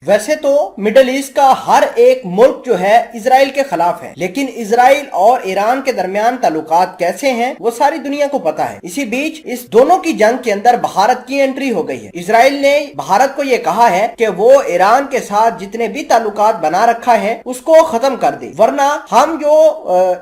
वैसे तो middle east का हर एक मुल्क जो है इजराइल के खिलाफ है, लेकिन इजराइल और ईरान के दरमियान ताल्लुकात कैसे हैं वो सारी दुनिया को पता है। इसी बीच इस दोनों की जंग के अंदर भारत की एंट्री हो गई है। इजराइल ने भारत को ये कहा है कि वो ईरान के साथ जितने भी ताल्लुकात बना रखा है उसको खत्म कर दे, वरना हम जो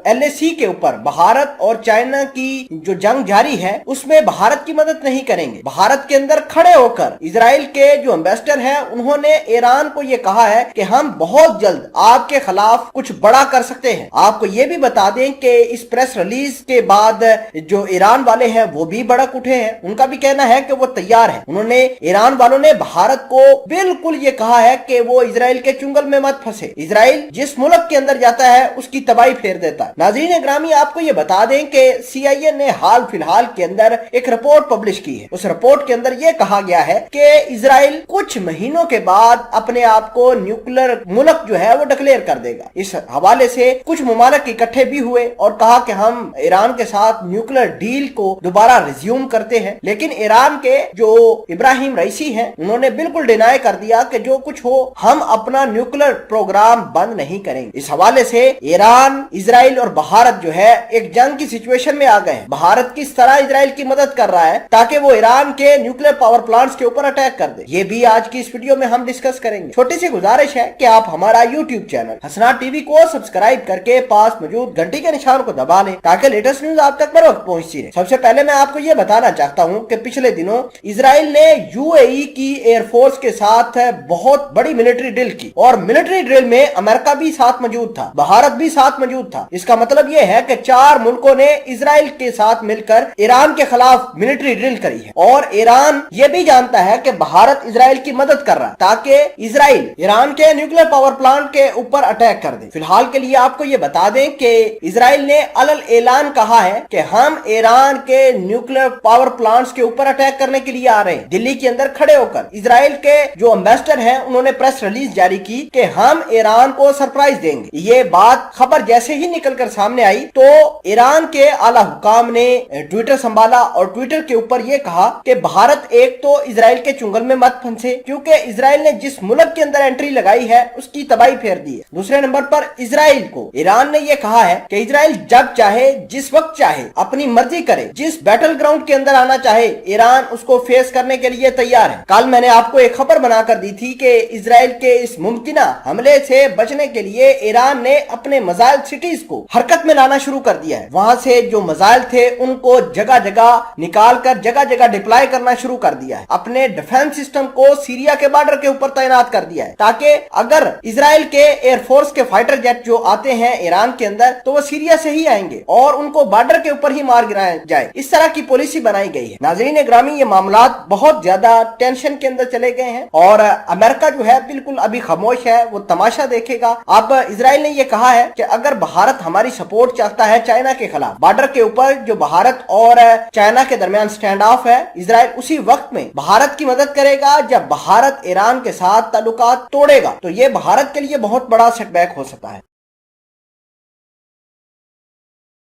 LAC के ऊपर भारत और चाइना की जो जंग जारी है उसमें भारत की मदद नहीं करेंगे। भारत के अंदर खड़े होकर इजराइल के जो एम्बेसडर है उन्होंने ईरान को ये कहा है कि हम बहुत जल्द आपके खिलाफ कुछ बड़ा कर सकते हैं। आपको ये भी बता दें कि इस प्रेस रिलीज के बाद जो ईरान वाले हैं वो भी भड़क उठे हैं। उनका भी कहना है कि वो तैयार है। उन्होंने ईरान वालों ने भारत को बिल्कुल ये कहा है कि वो इजराइल के चुंगल में मत फंसे। इजराइल जिस मुल्क के अंदर जाता है उसकी तबाही फेर देता है। नाज़रीन ग्रामी, आपको ये बता दें कि CIA ने हाल फिलहाल के अंदर एक रिपोर्ट पब्लिश की है। उस रिपोर्ट के अंदर ये कहा गया है कि इजराइल कुछ महीनों के बाद अपने आप को न्यूक्लियर मुल्क जो है वो डिक्लेयर कर देगा। इस हवाले से कुछ मुमालिक इकट्ठे भी हुए और कहा कि हम ईरान के साथ न्यूक्लियर डील को दोबारा रिज्यूम करते हैं, लेकिन ईरान के जो इब्राहिम रईसी हैं उन्होंने बिल्कुल डिनाई कर दिया कि जो कुछ हो हम अपना न्यूक्लियर प्रोग्राम बंद नहीं करेंगे। इस हवाले से ईरान, इजराइल और भारत जो है एक जंग की सिचुएशन में आ गए हैं। भारत किस तरह इजराइल की मदद कर रहा है ताकि वो ईरान के न्यूक्लियर पावर प्लांट्स के ऊपर अटैक कर दे, ये भी आज की इस वीडियो में हम डिस्कस करेंगे। छोटी सी गुजारिश है कि आप हमारा YouTube चैनल हसनाट टीवी को सब्सक्राइब करके पास मौजूद घंटी के निशान को दबा लें ताकि लेटेस्ट न्यूज आप तक बर वक्त पहुंचती रहे। सबसे पहले मैं आपको ये बताना चाहता हूं कि पिछले दिनों इजराइल ने UAE की एयरफोर्स के साथ बहुत बड़ी मिलिट्री ड्रिल की और मिलिट्री ड्रिल में अमेरिका भी साथ मौजूद था, भारत भी साथ मौजूद था। इसका मतलब यह है कि 4 मुल्कों ने इजराइल के साथ मिलकर ईरान के खिलाफ मिलिट्री ड्रिल करी है और ईरान ये भी जानता है कि भारत इजराइल की मदद कर रहा है ताकि इजराइल ईरान के न्यूक्लियर पावर प्लांट के ऊपर अटैक कर दे। फिलहाल के लिए आपको ये बता दें कि इजराइल ने अलल ऐलान कहा है कि हम ईरान के न्यूक्लियर पावर प्लांट्स के ऊपर अटैक करने के लिए आ रहे हैं। दिल्ली के अंदर खड़े होकर इजराइल के जो एम्बेसडर हैं उन्होंने प्रेस रिलीज जारी की कि हम ईरान को सरप्राइज देंगे। ये बात खबर जैसे ही निकलकर सामने आई तो ईरान के आला हुकाम ने ट्विटर संभाला और ट्विटर के ऊपर ये कहा कि भारत एक तो इजराइल के चुंगल में मत फंसे क्योंकि इजराइल ने जिस मुल्क के अंदर एंट्री लगाई है उसकी तबाही फेर दी है। दूसरे नंबर पर इजराइल को ईरान ने यह कहा है कि इजराइल जब चाहे जिस वक्त चाहे अपनी मर्जी करे, जिस बैटल ग्राउंड के अंदर आना चाहे ईरान उसको फेस करने के लिए तैयार है। कल मैंने आपको एक खबर बनाकर दी थी कि इजराइल के इस मुमकिना हमले से बचने के लिए ईरान ने अपने मिसाइल सिटीज को हरकत में लाना शुरू कर दिया है। वहां से जो मिसाइल थे उनको जगह जगह निकाल कर जगह जगह डिप्लॉय करना शुरू कर दिया है। अपने डिफेंस सिस्टम को सीरिया के बॉर्डर के ऊपर तैनात कर दिया है ताकि अगर इजराइल के एयरफोर्स के फाइटर जेट जो आते हैं ईरान के अंदर तो वो सीरिया से ही आएंगे और उनको बॉर्डर के ऊपर ही मार गिराया जाए। इस तरह की पॉलिसी बनाई गई है। नाज़रीन ग्रामी, ये मामलात बहुत ज्यादा टेंशन के अंदर चले गए हैं और अमेरिका जो है बिल्कुल अभी खामोश है, वो तमाशा देखेगा। अब इजराइल ने ये कहा है कि अगर भारत हमारी सपोर्ट चाहता है चाइना के खिलाफ, बॉर्डर के ऊपर जो भारत और चाइना के दरमियान स्टैंड ऑफ है, इजराइल उसी वक्त में भारत की मदद करेगा जब भारत ईरान के साथ ताल्लुकात तोड़ेगा। तो ये भारत के लिए बहुत बड़ा सेटबैक हो सकता है।